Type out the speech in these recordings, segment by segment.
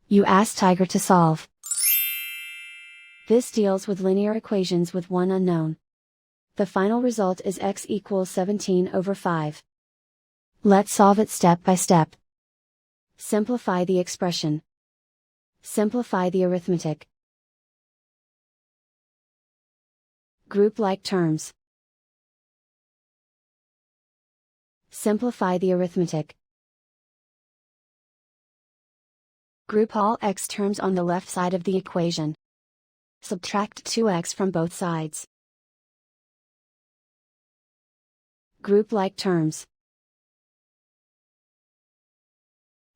You ask Tiger to solve. This deals with linear equations with one unknown. The final result is x equals 17/5. Let's solve it step by step. Simplify the expression. Simplify the arithmetic. Group like terms. Simplify the arithmetic. Group all x terms on the left side of the equation. Subtract 2x from both sides. Group like terms.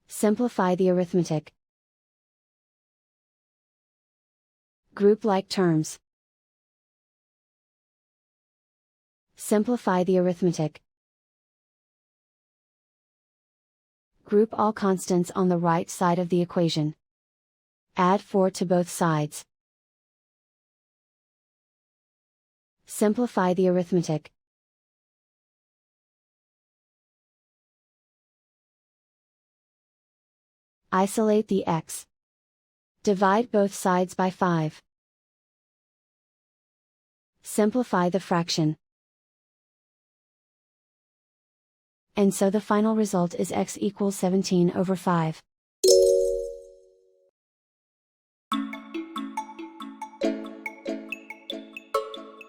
Simplify the arithmetic. Group like terms. Simplify the arithmetic. Group all constants on the right side of the equation. Add 4 to both sides. Simplify the arithmetic. Isolate the x. Divide both sides by 5. Simplify the fraction. And so the final result is x equals 17/5.